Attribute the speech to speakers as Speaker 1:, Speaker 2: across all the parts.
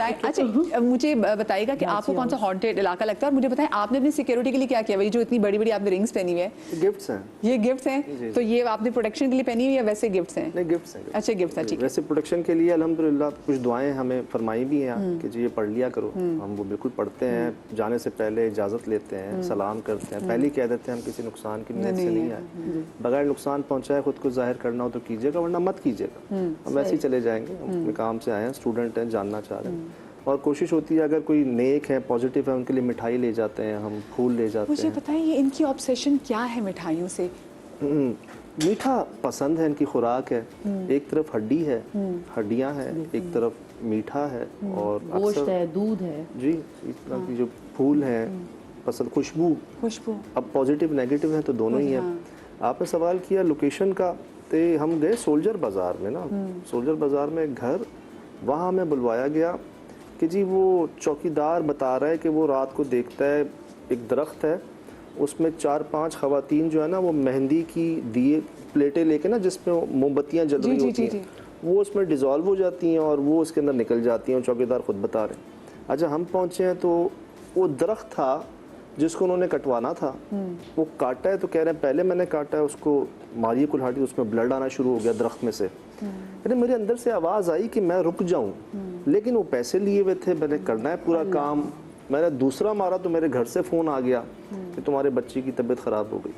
Speaker 1: बताएं, अच्छा मुझे बताइएगा कि आपको कौन सा हॉन्टेड इलाका लगता है, और मुझे बताएं आपने अपनी सिक्योरिटी के लिए क्या किया? वही जो इतनी बड़ी बड़ी आपने रिंग्स पहनी हुई है,
Speaker 2: गिफ्ट्स हैं,
Speaker 1: ये गिफ्ट्स हैं, तो ये आपने प्रोटेक्शन के लिए पहनी हुई है या वैसे गिफ्ट्स हैं?
Speaker 2: नहीं गिफ्ट्स हैं।
Speaker 1: अच्छा गिफ्ट्स हैं, ठीक है।
Speaker 2: वैसे प्रोटेक्शन के लिए अल्हम्दुलिल्लाह कुछ दुआएं हमें फरमाई भी हैं कि जी ये पढ़ लिया करो। हम वो बिल्कुल पढ़ते हैं, जाने से पहले इजाज़त लेते हैं, सलाम करते हैं, पहले ही कह देते हैं हम किसी नुकसान की नीयत से नहीं आए, बगैर नुकसान पहुंचाए खुद को जाहिर करना हो तो कीजिएगा, वरना मत कीजिएगा। हम वैसे ही चले जाएंगे, अपने काम से आए हैं, स्टूडेंट हैं, जानना चाह रहे हैं, और कोशिश होती है अगर कोई नेक है, पॉजिटिव है, उनके लिए मिठाई ले जाते हैं, हम फूल ले जाते हैं।
Speaker 1: मुझे बताइए इनकी ऑब्सेशन क्या है मिठाइयों से?
Speaker 2: मीठा पसंद है, इनकी खुराक है। एक तरफ हड्डी है, हड्डियां हैं, एक तरफ मीठा है, और
Speaker 3: गोश्त है, दूध है
Speaker 2: जी, इस तरह की जो फूल है पसंद, खुशबू। अब पॉजिटिव नेगेटिव है तो दोनों ही है। आपने सवाल किया लोकेशन का, तो हम गए सोल्जर बाज़ार में ना, सोल्जर बाज़ार में एक घर, वहाँ हमें बुलवाया गया कि जी वो चौकीदार बता रहा है कि वो रात को देखता है एक दरख्त है, उसमें 4-5 ख़वातीन जो है ना वो मेहंदी की दिए प्लेटें लेके ना, जिसमें मोमबत्तियाँ जल रही होती हैं, वो उसमें डिज़ोल्व हो जाती हैं और वो उसके अंदर निकल जाती हैं, चौकीदार ख़ुद बता रहे हैं। अच्छा हम पहुँचे हैं तो वो दरख्त था जिसको उन्होंने कटवाना था, वो काटा है, तो कह रहे हैं पहले मैंने काटा है, उसको मारिए कुल्हाड़ी, उसमें ब्लड आना शुरू हो गया दरख्त में से। अरे मेरे अंदर से आवाज़ आई कि मैं रुक जाऊँ, लेकिन वो पैसे लिए हुए थे, मैंने करना है पूरा काम। मैंने दूसरा मारा तो मेरे घर से फ़ोन आ गया कि तुम्हारे बच्चे की तबीयत ख़राब हो गई।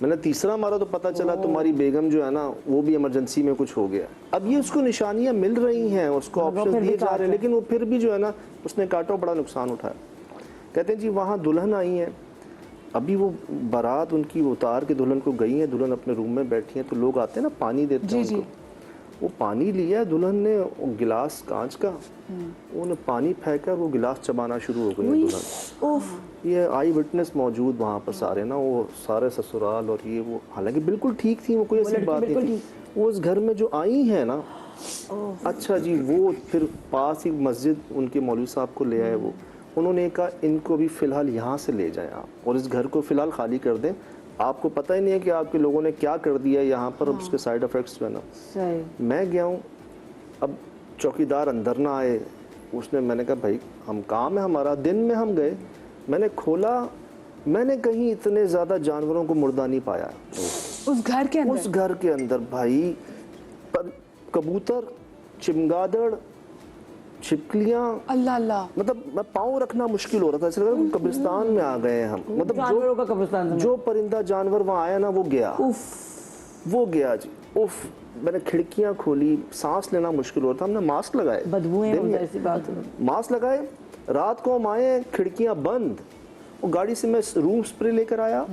Speaker 2: मैंने तीसरा मारा तो पता चला तुम्हारी बेगम जो है ना वो भी इमरजेंसी में कुछ हो गया। अब ये उसको निशानियाँ मिल रही हैं, उसको ऑप्शन दिए जा रहे हैं, लेकिन वो फिर भी जो है ना उसने काटा, बड़ा नुकसान उठाया। कहते हैं जी वहाँ दुल्हन आई है, अभी वो बारात उनकी उतार के दुल्हन को गई है, दुल्हन अपने रूम में बैठी है, तो लोग आते हैं ना पानी देते हैं उनको, वो पानी लिया है दुल्हन ने, वो गिलास कांच का, उन्होंने पानी फेंका, वो गिलास चबाना शुरू हो गई दुल्हन। ये आई विटनेस मौजूद वहाँ पर सारे ना, वो सारे ससुराल और ये वो, हालांकि बिल्कुल ठीक थी, वो कोई ऐसी बात नहीं थी। वो उस घर में जो आई है ना, अच्छा जी, वो फिर पास ही मस्जिद उनके मौलवी साहब को ले आए, वो उन्होंने कहा इनको भी फ़िलहाल यहाँ से ले जाएं आप, और इस घर को फ़िलहाल खाली कर दें, आपको पता ही नहीं है कि आपके लोगों ने क्या कर दिया है यहाँ पर। उसके साइड इफ़ेक्ट्स जो है ना, मैं गया हूँ, अब चौकीदार अंदर ना आए, उसने, मैंने कहा भाई हम काम है हमारा, दिन में हम गए, मैंने खोला, मैंने कहीं इतने ज़्यादा जानवरों को मुर्दा नहीं पाया
Speaker 1: उस घर के अंदर।
Speaker 2: उस घर के अंदर भाई, कबूतर, चिमगादड़, छिपकलियाँ, अल्लाह अल्लाह, मतलब मैं पाँव रखना मुश्किल हो रहा था, ऐसा लग रहा था कब्रिस्तान में आ गए हम। मतलब जानवरों का कब्रिस्तान, जो परिंदा जानवर वहाँ आया ना वो गया, वो गया जी, उफ। मैंने खिड़कियाँ खोली, सांस लेना मुश्किल हो रहा था, हमने मास्क लगाए,
Speaker 3: ऐसी बात है,
Speaker 2: मास्क लगाए, रात को हम आए, खिड़कियाँ बंद, और गाड़ी से मैं रूम स्प्रे लेकर आया,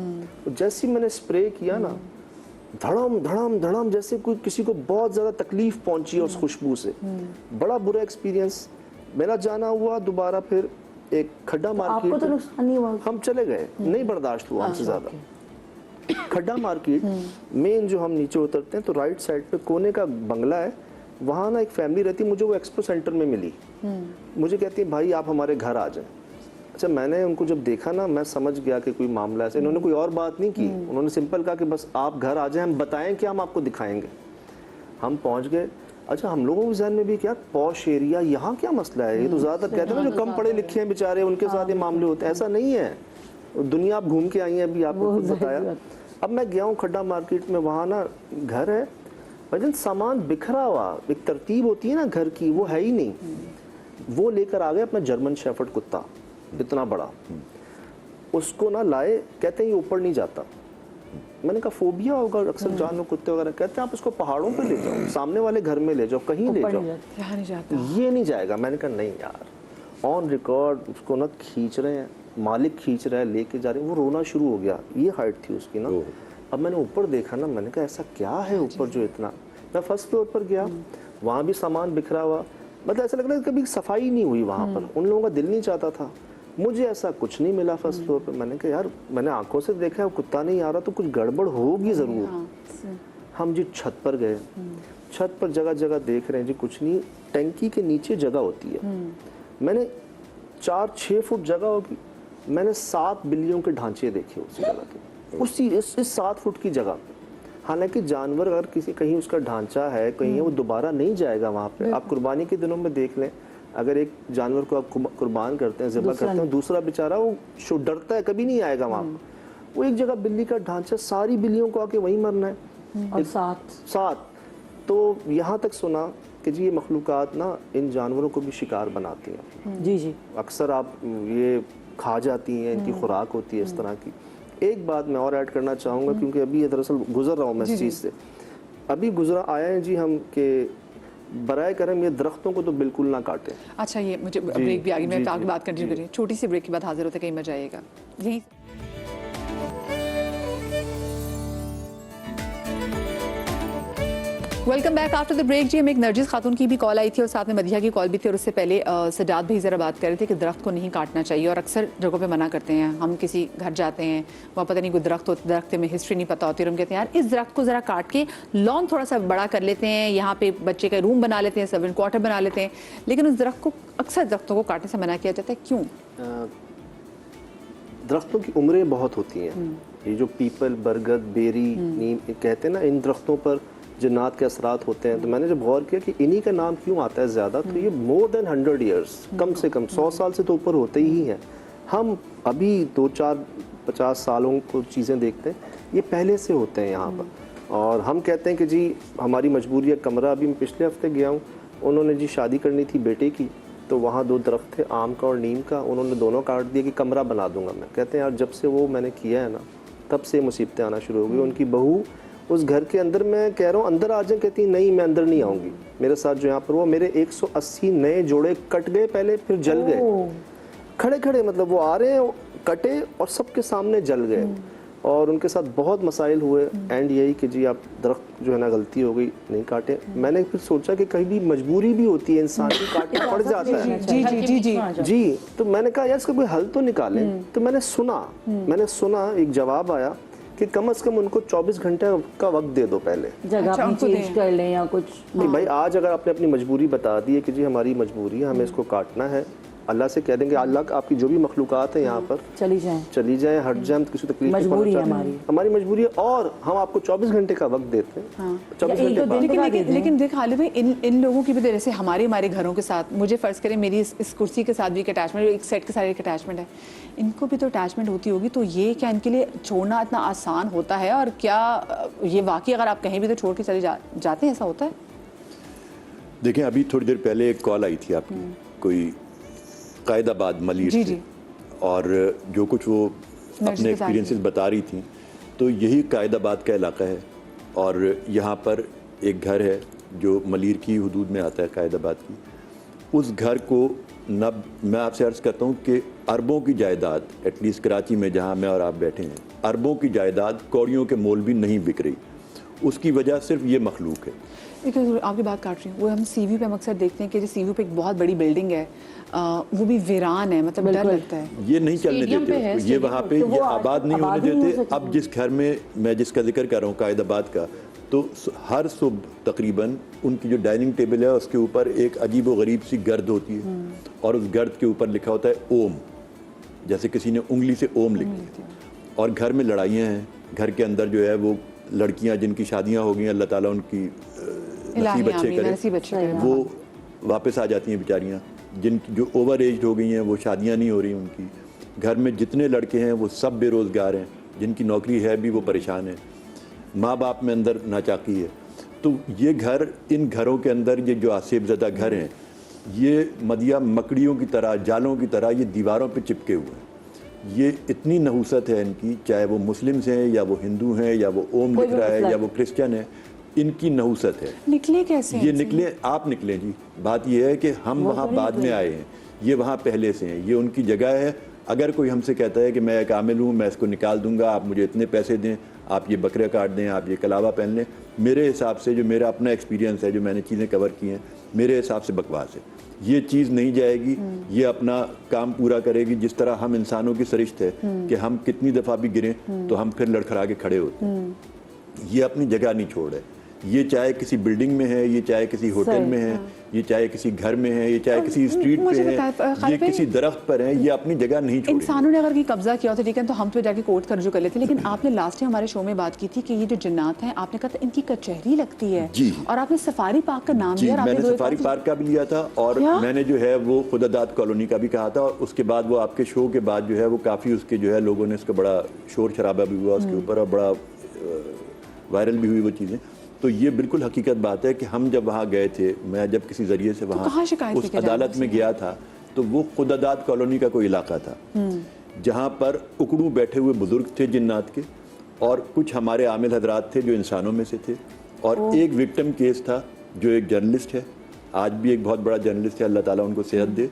Speaker 2: जैसे ही मैंने स्प्रे किया ना, धड़म धड़म धड़म, जैसे कोई किसी को बहुत ज़्यादा तकलीफ पहुंची है उस खुशबू से। बड़ा बुरा एक्सपीरियंस मेरा जाना हुआ। दोबारा फिर एक खड्डा मार्केट,
Speaker 3: आपको तो नुकसान नहीं हुआ?
Speaker 2: हम चले गए, नहीं बर्दाश्त हुआ हमसे ज़्यादा। खड्डा मार्केट मेन जो हम नीचे उतरते हैं तो राइट साइड पे कोने का बंगला है, वहाँ ना एक फैमिली रहती, मुझे वो एक्सपो सेंटर में मिली। मुझे कहती है भाई आप हमारे घर आ जाएं। अच्छा मैंने उनको जब देखा ना, मैं समझ गया कि कोई मामला है। इन्होंने कोई और बात नहीं की, उन्होंने सिंपल कहा कि बस आप घर आ जाएं, हम बताएं कि हम आपको दिखाएंगे। हम पहुंच गए। अच्छा हम लोगों के जहन में भी क्या पॉश एरिया, यहाँ क्या मसला है, ये तो ज़्यादातर कहते हैं ना जो कम पढ़े लिखे हैं बेचारे उनके साथ ये मामले होते हैं, ऐसा नहीं है। दुनिया आप घूम के आई हैं, अभी आपको खुद बताया। अब मैं गया हूँ खड्डा मार्केट में, वहाँ ना घर है, लेकिन सामान बिखरा हुआ, एक तरतीब होती है ना घर की, वो है ही नहीं। वो लेकर आ गए अपना जर्मन शेफर्ड कुत्ता, इतना बड़ा, उसको ना लाए, कहते हैं ये ऊपर नहीं जाता। मैंने कहा फोबिया होगा अक्सर जानवर कुत्ते वगैरह, कहते हैं आप इसको पहाड़ों पे ले जाओ, सामने वाले घर में ले जाओ, कहीं ले जाओ,
Speaker 1: नहीं जाता,
Speaker 2: ये नहीं जाएगा। मैंने कहा नहीं यार, ऑन रिकॉर्ड उसको ना खींच रहे हैं, मालिक खींच रहा है, लेके जा रहे हैं, वो रोना शुरू हो गया। ये हाइट थी उसकी ना। अब मैंने ऊपर देखा ना, मैंने कहा ऐसा क्या है ऊपर जो इतना। मैं फर्स्ट फ्लोर पर गया, वहाँ भी सामान बिखरा हुआ, मतलब ऐसा लग रहा है कभी सफाई नहीं हुई वहाँ पर, उन लोगों का दिल नहीं चाहता था। मुझे ऐसा कुछ नहीं मिला फर्स्ट फ्लोर पे। मैंने कहा यार मैंने आंखों से देखा है कुत्ता नहीं आ रहा, तो कुछ गड़बड़ होगी ज़रूर। हम जी छत पर गए, छत पर जगह जगह देख रहे हैं जी, कुछ नहीं, टंकी के नीचे जगह होती है, मैंने 4-6 फुट जगह होगी, मैंने 7 बिल्लियों के ढांचे देखे उसी जगह के, उसी इस 7 फुट की जगह पे। हालांकि जानवर अगर किसी कहीं उसका ढांचा है कहीं है, वो दोबारा नहीं जाएगा वहाँ पे। आप कुर्बानी के दिनों में देख लें, अगर एक जानवर को आप कुर्बान करते हैं, ज़िबा करते हैं, दूसरा बेचारा वो डरता है, कभी नहीं आएगा वहाँ पर। वो एक जगह बिल्ली का ढांचा, सारी बिल्लियों को आके वहीं मरना है
Speaker 3: और साथ
Speaker 2: तो यहाँ तक सुना कि जी ये मखलूक़ात ना इन जानवरों को भी शिकार बनाती हैं।
Speaker 3: जी
Speaker 2: अक्सर आप ये खा जाती हैं, इनकी खुराक होती है इस तरह की। एक बात मैं और ऐड करना चाहूँगा, क्योंकि अभी दरअसल गुजर रहा हूँ मैं इस चीज़ से, अभी गुजरा आया है जी हम कि बराए करम ये दरख्तों को तो बिल्कुल ना काटें।
Speaker 1: अच्छा, ये मुझे ब्रेक भी आ गई, मैं आगे बात कंटिन्यू करिए, छोटी सी ब्रेक के बाद हाजिर होते कहीं मजा आएगा यही। Welcome back after the break. जी हमें एक नरजिस खातून की भी कॉल आई थी और साथ में मदिया की कॉल भी थी, और उससे पहले सजाद भाई ज़रा बात कर रहे थे कि दरख्त को नहीं काटना चाहिए, और अक्सर जगहों पे मना करते हैं। हम किसी घर जाते हैं, वहाँ पता नहीं कोई दरख्त होता, दरख्त में हिस्ट्री नहीं पता होती, और हम कहते हैं यार इस दरख्त को ज़रा काट के लॉन थोड़ा सा बड़ा कर लेते हैं, यहाँ पे बच्चे का रूम बना लेते हैं, सर्वेंट क्वार्टर बना लेते हैं, लेकिन उस दरख्त को, अक्सर दरख्तों को काटने से मना किया जाता है, क्यों?
Speaker 2: दरख्तों की उम्रें बहुत होती हैं। ये जो पीपल, बरगद, बेरी, नीम कहते हैं ना, इन दरख्तों पर जिन्नात के असरात होते हैं। तो मैंने जब गौर किया कि इन्हीं का नाम क्यों आता है ज़्यादा, तो ये मोर देन 100 ईयर्स, कम से कम 100 साल से तो ऊपर होते ही हैं। हम अभी 2-4-50 सालों को चीज़ें देखते हैं, ये पहले से होते हैं यहाँ पर। और हम कहते हैं कि जी हमारी मजबूरी है कमरा। अभी मैं पिछले हफ्ते गया हूँ, उन्होंने जी शादी करनी थी बेटे की, तो वहाँ 2 दरख्त थे, आम का और नीम का, उन्होंने दोनों काट दिए कि कमरा बना दूंगा मैं। कहते हैं यार जब से वो मैंने किया है ना, तब से मुसीबतें आना शुरू हो गई। उनकी बहू उस घर के अंदर, मैं कह रहा हूँ अंदर आ जाए, कहती नहीं मैं अंदर नहीं आऊँगी। मेरे साथ जो यहाँ पर हुआ, मेरे 180 नए जोड़े कट गए पहले, फिर जल गए खड़े खड़े, मतलब वो आ रहे हैं कटे और सबके सामने जल गए। और उनके साथ बहुत मसाइल हुए। एंड यही कि जी आप दरख्त जो है ना, गलती हो गई नहीं काटे। मैंने फिर सोचा कि कहीं भी मजबूरी भी होती है इंसान की, काटना पड़ जाता है।
Speaker 1: जी जी जी जी
Speaker 2: जी तो मैंने कहा यार इसका कोई हल तो निकालें। तो मैंने सुना एक जवाब आया कि कम से कम उनको 24 घंटे का वक्त दे दो पहले।
Speaker 3: जगह
Speaker 1: अच्छा,
Speaker 3: अपनी
Speaker 1: उनको
Speaker 3: चेंज
Speaker 1: दें।
Speaker 3: कर लें या कुछ।
Speaker 2: नहीं भाई, आज अगर आपने अपनी मजबूरी बता दी है कि जी हमारी मजबूरी है, हमें इसको काटना है, अल्लाह से कह देंगे अल्लाह आपकी जो भी मखलूक़ात है यहाँ पर
Speaker 3: चली जाए,
Speaker 2: हट जाए, किसी तकलीफ
Speaker 3: मजबूरी है
Speaker 2: हमारी मजबूरी है, और हम आपको 24 घंटे का वक्त देते हैं। 24
Speaker 3: या एक
Speaker 2: घंटे
Speaker 3: दो
Speaker 2: बाद।
Speaker 3: दिन
Speaker 1: लेकिन देख खालिद भाई, इन लोगों की भी तरह से हमारे घरों के साथ, मुझे फ़र्ज़ करें मेरी इस कुर्सी के साथ भी एक अटैचमेंट, एक सेट के साथ एक अटैचमेंट है, इनको भी तो अटैचमेंट होती होगी, तो ये क्या इनके लिए छोड़ना इतना आसान होता है? और क्या ये वाकई अगर आप कहीं भी तो छोड़ के चले जाते हैं, ऐसा होता है?
Speaker 4: देखें, अभी थोड़ी देर पहले एक कॉल आई थी आपकी, कोई कायदाबाद मलीर से, और जो कुछ वो अपने एक्सपीरियंसेस बता रही थी, तो यही कायदाबाद का इलाका है, और यहाँ पर एक घर है जो मलीर की हुदूद में आता है, कायदाबाद की। उस घर को मैं आपसे अर्ज़ करता हूँ कि अरबों की जायदाद, एटलीस्ट कराची में जहाँ मैं और आप बैठे हैं, अरबों की जायदाद कौड़ियों के मोल भी नहीं बिक रही। उसकी वजह सिर्फ ये मखलूक है।
Speaker 1: देखिए आपकी बात काट रही हूँ, वो हम सीवी पे हम अक्सर देखते हैं कि जो सीवी पे एक बहुत बड़ी बिल्डिंग है, वो भी वीरान है, मतलब डर लगता है।
Speaker 4: ये नहीं चलने देते उसको, ये वहाँ पे ये आबाद नहीं होने देते। अब जिस घर में मैं जिसका जिक्र कर रहा हूँ कायदाबाद का, तो हर सुबह तकरीबन उनकी जो डाइनिंग टेबल है उसके ऊपर एक अजीब व गरीब सी गर्द होती है, और उस गर्द के ऊपर लिखा होता है ओम, जैसे किसी ने उंगली से ओम लिख दी। और घर में लड़ाइयाँ हैं, घर के अंदर जो है वो लड़कियाँ जिनकी शादियाँ हो गई, अल्लाह ताला उनकी नसीब अच्छे करे, वो वापस आ जाती हैं बेचारियाँ। जिनकी जो ओवर एज हो गई हैं वो शादियाँ नहीं हो रही उनकी। घर में जितने लड़के हैं वो सब बेरोज़गार हैं, जिनकी नौकरी है भी वो परेशान है, माँ बाप में अंदर नाचाकी है। तो ये घर, इन घरों के अंदर ये जो आसेब ज़दा घर हैं, ये मदिया मकड़ियों की तरह, जालों की तरह ये दीवारों पे चिपके हुए हैं। ये इतनी नहूसत है इनकी, चाहे वो मुस्लिम्स हैं या वो हिंदू हैं या वो ओम लिख रहा है या वो क्रिश्चियन है, इनकी नहूसत है।
Speaker 1: निकले कैसे?
Speaker 4: ये निकले, आप निकले जी। बात ये है कि हम वहाँ बाद में आए हैं, ये वहाँ पहले से हैं, ये उनकी जगह है। अगर कोई हमसे कहता है कि मैं एक आमिल हूँ, मैं इसको निकाल दूंगा, आप मुझे इतने पैसे दें, आप ये बकरे काट दें, आप ये कलावा पहन लें, मेरे हिसाब से, जो मेरा अपना एक्सपीरियंस है, जो मैंने चीज़ें कवर की हैं, मेरे हिसाब से बकवास है। ये चीज़ नहीं जाएगी, ये अपना काम पूरा करेगी। जिस तरह हम इंसानों की सरिश्त है कि हम कितनी दफ़ा भी गिरें तो हम फिर लड़खड़ा के खड़े होते हैं, ये अपनी जगह नहीं छोड़ है। ये चाहे किसी बिल्डिंग में है, ये चाहे किसी होटल में है, ये चाहे किसी घर में है, ये चाहे किसी स्ट्रीट पे है, ये किसी दरख्त पर है, ये अपनी जगह नहीं छोड़ेंगे।
Speaker 1: इंसानों ने अगर की कब्जा किया होता ठीक है तो हम तो जाके कोर्ट कर जो कर लेते, लेकिन आपने लास्ट टाइम हमारे शो में बात की थी कि ये जो जिन्नात हैं, आपने कहा था इनकी कचहरी लगती है
Speaker 4: जी।
Speaker 1: और आपने सफारी पार्क का नाम
Speaker 4: जी,
Speaker 1: लिया और आपने
Speaker 4: मैंने
Speaker 1: दो
Speaker 4: सफारी पार्क का भी लिया था और मैंने जो है वो खुदादाद कॉलोनी का भी कहा था, और उसके बाद वो आपके शो के बाद जो है वो काफ़ी उसके जो है लोगों ने इसका बड़ा शोर शराबा भी हुआ उसके ऊपर और बड़ा वायरल भी हुई वो चीज़ें। तो ये बिल्कुल हकीकत बात है कि हम जब वहाँ गए थे, मैं जब किसी ज़रिए से वहाँ उस अदालत में गया था तो वो खुदादाद कॉलोनी का कोई इलाका था जहाँ पर उकड़ू बैठे हुए बुजुर्ग थे जिन्नात के, और कुछ हमारे आमिल हजरात थे जो इंसानों में से थे, और एक विक्टिम केस था जो एक जर्नलिस्ट है, आज भी एक बहुत बड़ा जर्नलिस्ट है, अल्लाह ताला उनको सेहत दे,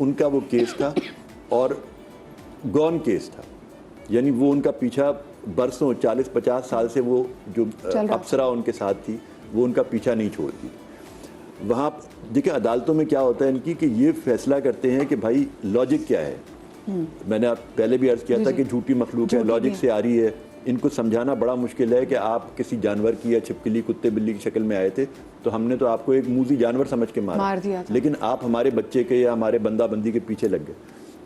Speaker 4: उनका वो केस था और गॉन केस था, यानी वो उनका पीछा बरसों 40-50 साल से वो जो अप्सरा उनके साथ थी वो उनका पीछा नहीं छोड़ती। वहाँ देखिए अदालतों में क्या होता है इनकी कि ये फैसला करते हैं कि भाई लॉजिक क्या है। मैंने आप पहले भी अर्ज़ किया था कि झूठी मखलूक है, लॉजिक से आ रही है, इनको समझाना बड़ा मुश्किल है कि आप किसी जानवर की या छिपकली कुत्ते बिल्ली की शक्ल में आए थे तो हमने तो आपको एक मूजी जानवर समझ के मार दिया था, लेकिन आप हमारे बच्चे के या हमारे बंदा बंदी के पीछे लग गए।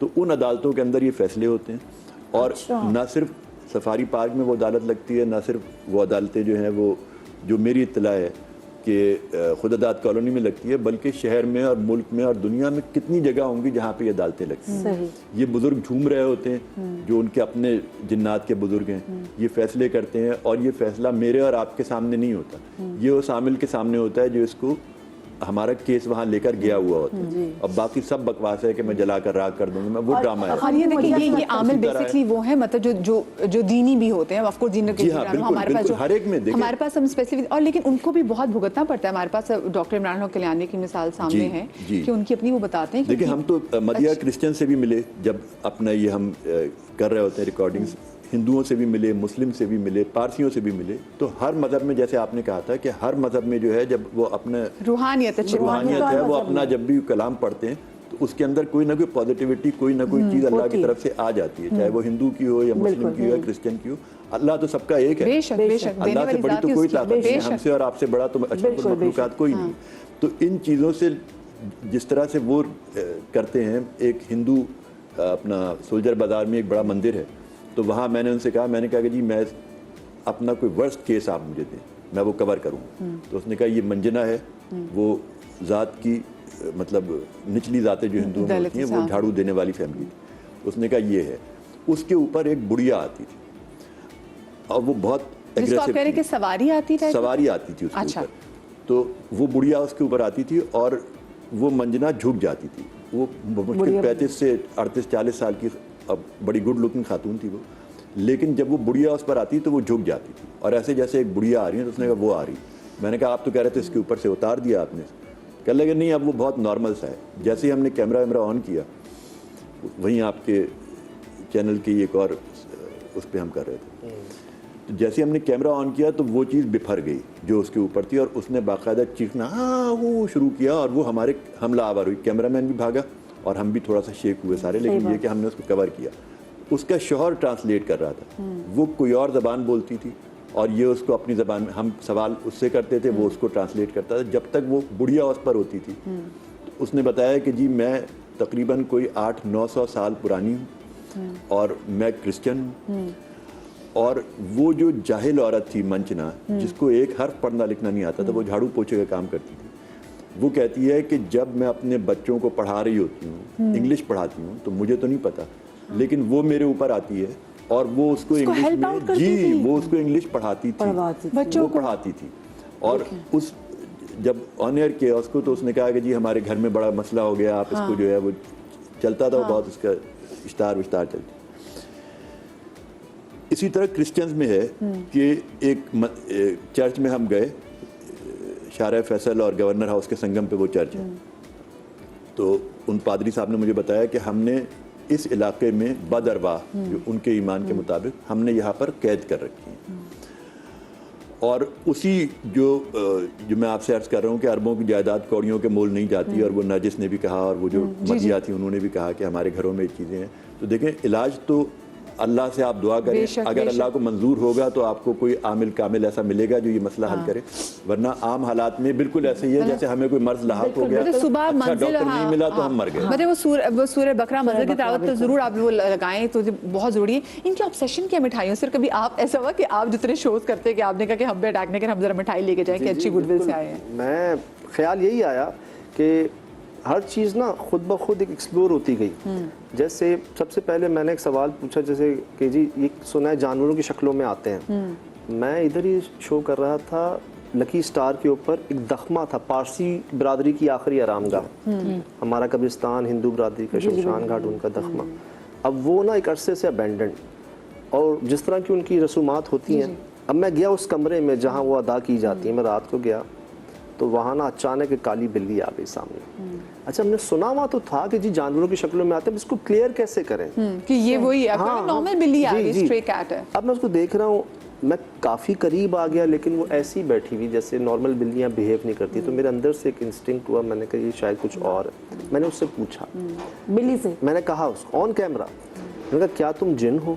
Speaker 4: तो उन अदालतों के अंदर ये फैसले होते हैं, और ना सिर्फ सफारी पार्क में वो अदालत लगती है, ना सिर्फ वो अदालतें जो हैं वो जो मेरी इत्तला है कि खुदादाद कॉलोनी में लगती है, बल्कि शहर में और मुल्क में और दुनिया में कितनी जगह होंगी जहाँ पे ये अदालतें लगती हैं। ये बुज़ुर्ग झूम रहे होते हैं जो उनके अपने जिन्नात के बुज़ुर्ग हैं, ये फैसले करते हैं, और ये फैसला मेरे और आपके सामने नहीं होता, ये उस आमिल के सामने होता है जो इसको हमारा केस वहाँ लेकर गया हुआ होता है। अब बाकी सब बकवास है कि मैं जला कर राख कर दूंगा, मैं वो ड्रामा है।
Speaker 1: और ये देखिए ये आमिल बेसिकली वो है, मतलब जो दीनी भी होते हैं, ऑफ कोर्स दीन के हमारे पास
Speaker 4: हर एक में
Speaker 1: हमारे पास हम स्पेसिफिक, और लेकिन उनको भी बहुत भुगतना पड़ता है। हमारे पास डॉक्टर इमरान हक कल्याणी की मिसाल सामने है कि उनकी अपनी वो बताते हैं।
Speaker 4: देखिए हम तो मदिया क्रिश्चियन से भी मिले, जब अपना ये हम कर रहे होते हैं रिकॉर्डिंग्स, हिंदुओं से भी मिले, मुस्लिम से भी मिले, पारसियों से भी मिले। तो हर मज़हब में जैसे आपने कहा था कि हर मज़हब में जो है जब वो अपने रूहानियत है वो अपना जब भी कलाम पढ़ते हैं तो उसके अंदर कोई ना कोई पॉजिटिविटी, कोई ना कोई चीज़ अल्लाह की तरफ से आ जाती है, चाहे वो हिंदू की हो या मुस्लिम की हो या क्रिश्चियन की हो। अल्लाह तो सबका एक है, अल्लाह से बड़ी तो कोई ताकत नहीं है, हमसे और आपसे बड़ा तो अशरफुल मखलूकात कोई नहीं। तो इन चीज़ों से जिस तरह से वो करते हैं, एक हिंदू अपना सोल्जर बाज़ार में एक बड़ा मंदिर है, तो वहाँ मैंने उनसे कहा, मैंने कहा कि जी मैं अपना कोई वर्स्ट केस आप मुझे दें, मैं वो कवर करूँ। तो उसने कहा ये मंजना है, वो ज़ात की मतलब निचली ज़ातें जो हिंदुओं में होती हैं वो झाड़ू देने वाली फैमिली थी। उसने कहा ये है, उसके ऊपर एक बुढ़िया आती थी और वो बहुत
Speaker 1: एग्रेसिव, सवारी आती थी
Speaker 4: उसके ऊपर, तो वो बुढ़िया उसके ऊपर आती थी और वो मंजना झुक जाती थी। वो मुश्किल 35 से 38-40 साल की अब बड़ी गुड लुकिंग खातून थी वो, लेकिन जब वो बुढ़िया उस पर आती तो वो झुक जाती थी, और ऐसे जैसे एक बुढ़िया आ रही है तो उसने कहा वो आ रही। मैंने कहा आप तो कह रहे थे इसके ऊपर से उतार दिया आपने। कह लगे नहीं अब वो बहुत नॉर्मल सा है। जैसे ही हमने कैमरा वैमरा ऑन किया, वहीं आपके चैनल की एक और उस पर हम कर रहे थे, तो जैसे हमने कैमरा ऑन किया तो वो चीज़ बिफर गई जो उसके ऊपर थी, और उसने बाकायदा चीखना हाँ वो शुरू किया, और वो हमारे हमला आवर हुई। कैमरामैन भी भागा और हम भी थोड़ा सा शेक हुए सारे, लेकिन ये कि हमने उसको कवर किया। उसका शौहर ट्रांसलेट कर रहा था, वो कोई और ज़बान बोलती थी और ये उसको अपनी ज़बान में, हम सवाल उससे करते थे, वो उसको ट्रांसलेट करता था, जब तक वो बुढ़िया उस पर होती थी। तो उसने बताया कि जी मैं तकरीबन कोई 800-900 साल पुरानी हूँ और मैं क्रिश्चियन हूँ, और वो जो जाहिल औरत थी मंचना, जिसको एक हर्फ पढ़ना लिखना नहीं आता था, वो झाड़ू पोछे का काम करती थी, वो कहती है कि जब मैं अपने बच्चों को पढ़ा रही होती हूँ, इंग्लिश पढ़ाती हूँ, तो मुझे तो नहीं पता, लेकिन वो मेरे ऊपर आती है और वो उसको इंग्लिश में जी वो उसको इंग्लिश पढ़ाती थी, बच्चों को पढ़ाती थी। और उस जब ऑन एयर किया उसको, तो उसने कहा कि जी हमारे घर में बड़ा मसला हो गया, आप इसको जो है वो चलता था, बहुत उसका इश्तार विस्तार चलती। इसी तरह क्रिश्चियंस में है कि एक चर्च में हम गए, शारा फैसल और गवर्नर हाउस के संगम पे वो चर्च है, तो उन पादरी साहब ने मुझे बताया कि हमने इस इलाके में बदरवाह जो उनके ईमान के मुताबिक हमने यहाँ पर कैद कर रखी है। और उसी जो मैं आपसे अर्ज़ कर रहा हूँ कि अरबों की जायदाद कौड़ियों के मोल नहीं जाती, और वो नजिस ने भी कहा और वो जो मदिया थी उन्होंने भी कहा कि हमारे घरों में ये चीज़ें हैं। तो देखें इलाज तो अल्लाह से आप दुआ करें,
Speaker 1: बेशक,
Speaker 4: अगर अल्लाह को मंजूर होगा तो आपको कोई आमिल कामिल ऐसा मिलेगा जो ये मसला हल करे, वरना आम हालात में बिल्कुल ऐसे ही है जैसे हमें कोई मर्ज लाहक हो गया,
Speaker 1: मतलब सुबह
Speaker 4: अच्छा
Speaker 1: मंजिल
Speaker 4: डॉक्टर नहीं मिला तो हम मर गए।
Speaker 1: मतलब वो सूरह बकरा मंजिल की तिलावत तो जरूर आप वो लगाएं, तो बहुत जरूरी है। इनकी ऑब्सेशन क्या मिठाइयों से? कभी आप ऐसा हुआ कि आप जितने शोज करते हैं कि आपने कहा कि हम भी अटैक नहीं करें, हम जरा मिठाई लेके जाएं कि अच्छी गुडविल से आए हैं?
Speaker 2: मैं ख्याल यही आया कि हर चीज़ ना खुद ब खुद एक एक्सप्लोर होती गई। जैसे सबसे पहले मैंने एक सवाल पूछा, जैसे कि जी ये सुना है जानवरों की शक्लों में आते हैं। मैं इधर ही शो कर रहा था, लकी स्टार के ऊपर एक दखमा था, पारसी बरादरी की आखिरी आरामगाह, हमारा कब्रिस्तान हिंदू बरादरी का शमशान घाट उनका दखमा। अब वो ना एक अरसे से अबेंडेंड, और जिस तरह की उनकी रसूमात होती हैं, अब मैं गया उस कमरे में जहाँ वो अदा की जाती है, मैं रात को गया तो वहाँ ना अचानक एक काली बिल्ली आ गई सामने। अच्छा, हमने सुना हुआ तो था कि जी जानवरों की शक्लों में आते हैं, इसको क्लियर कैसे करें
Speaker 1: कि ये वही है, नॉर्मल बिल्ली आ गई, स्ट्रे कैट है।
Speaker 2: अब मैं उसको देख रहा हूँ, मैं काफ़ी करीब आ गया, लेकिन वो ऐसी बैठी हुई जैसे नॉर्मल बिल्लियाँ बिहेव नहीं करती। तो मेरे अंदर से एक इंस्टिंक्ट हुआ, मैंने कहा ये शायद कुछ और है। मैंने उससे पूछा,
Speaker 3: बिल्ली से
Speaker 2: मैंने कहा उसको ऑन कैमरा, मैंने कहा क्या तुम जिन हो?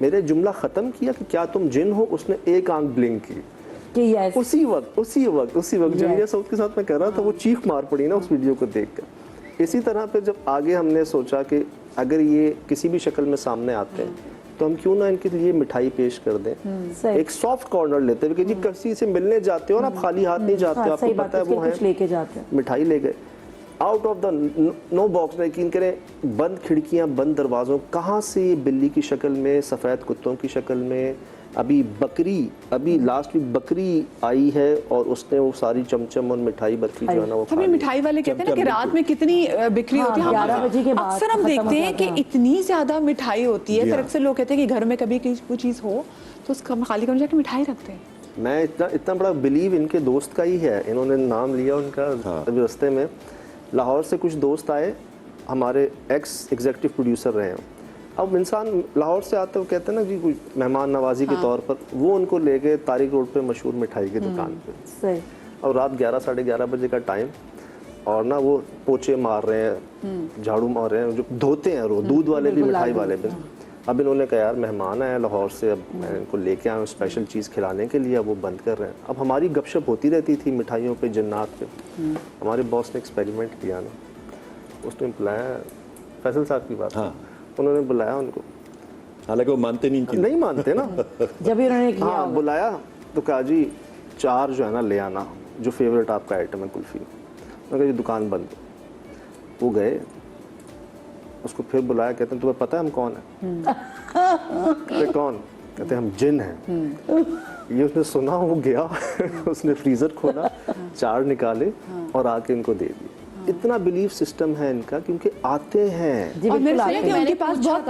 Speaker 2: मेरे जुमला ख़त्म किया कि क्या तुम जिन हो, उसने एक आंख ब्लिंक की।
Speaker 3: कि यस,
Speaker 2: उसी वक्त जब ये साउथ के साथ मैं कर रहा था, वो चीख मार पड़ी ना उस वीडियो को देखकर। इसी तरह पे जब आगे हमने सोचा कि अगर ये किसी भी शक्ल में सामने आते हैं तो हम क्यों ना इनके लिए मिठाई पेश कर दें। एक सॉफ्ट कॉर्नर लेते हुए कि जी किसी से मिलने जाते हो ना, आप खाली हाथ नहीं जाते, आपको पता है वो है,
Speaker 3: लेके जाते हैं,
Speaker 2: मिठाई ले गए out of the no box. यकीन करें, बंद खिड़कियां, बंद दरवाज़ों, कहाँ से ये बिल्ली की शक्ल में, सफ़ेद कुत्तों की शक्ल में, अभी लास्ट वीक बकरी आई है और उसने वो सारी चमचम और मिठाई बर्फी जो है ना वो
Speaker 1: हमें मिठाई वाले कहते हैं ना कि रात में कितनी बिक्री होती है।
Speaker 3: 11 बजे के बाद
Speaker 1: अक्सर हम देखते हैं कि इतनी ज्यादा मिठाई होती है, फिर अक्सर लोग कहते हैं कि घर में कभी कोई चीज़ हो तो उसका खाली कमरे जाके मिठाई रखते हैं।
Speaker 2: मैं इतना बड़ा बिलीव इनके दोस्त का ही है। इन्होंने नाम लिया उनका, अभी रास्ते में लाहौर से कुछ दोस्त आए, हमारे एक्स एग्जीक्यूटिव प्रोड्यूसर रहे हैं। अब इंसान लाहौर से आते वो कहते हैं ना जी कोई मेहमान नवाजी के तौर पर, वो उनको ले गए तारिक रोड पे मशहूर मिठाई की दुकान पे।
Speaker 3: सही।
Speaker 2: और रात 11 साढ़े 11 बजे का टाइम, और ना वो पोचे मार रहे हैं, झाड़ू मार रहे हैं, जो धोते हैं रोज, दूध वाले भी मिठाई वाले भी। अब इन्होंने कहा यार मेहमान आए लाहौर से, अब मैं इनको लेके आया हूँ स्पेशल चीज़ खिलाने के लिए, अब वो बंद कर रहे हैं। अब हमारी गपशप होती रहती थी मिठाइयों पे, जन्नात पे। हमारे बॉस ने एक्सपेरिमेंट किया ना, उसने बुलाया फैसल साहब की बात, उन्होंने बुलाया उनको,
Speaker 4: हालांकि वो मानते नहीं
Speaker 2: मानते ना।
Speaker 3: जब इन्होंने किया,
Speaker 2: हाँ बुलाया तो कहा जी 4 जो है ना ले आना, जो फेवरेट आपका आइटम है कुल्फी। मैं कहा जी दुकान बंद। वो गए, उसको फिर बुलाया, कहते हैं तुम्हें पता है हम कौन है? कहते कौन? कहते हम जिन हैं। ये उसने सुना, वो गया उसने फ्रीजर खोला, 4 निकाले और आके इनको दे दिए। इतना बिलीफ सिस्टम है इनका, क्योंकि आते हैं।
Speaker 3: जी
Speaker 1: और
Speaker 3: बिल्कुल
Speaker 1: मैंने
Speaker 3: आते हैं।
Speaker 1: उनके पास बहुत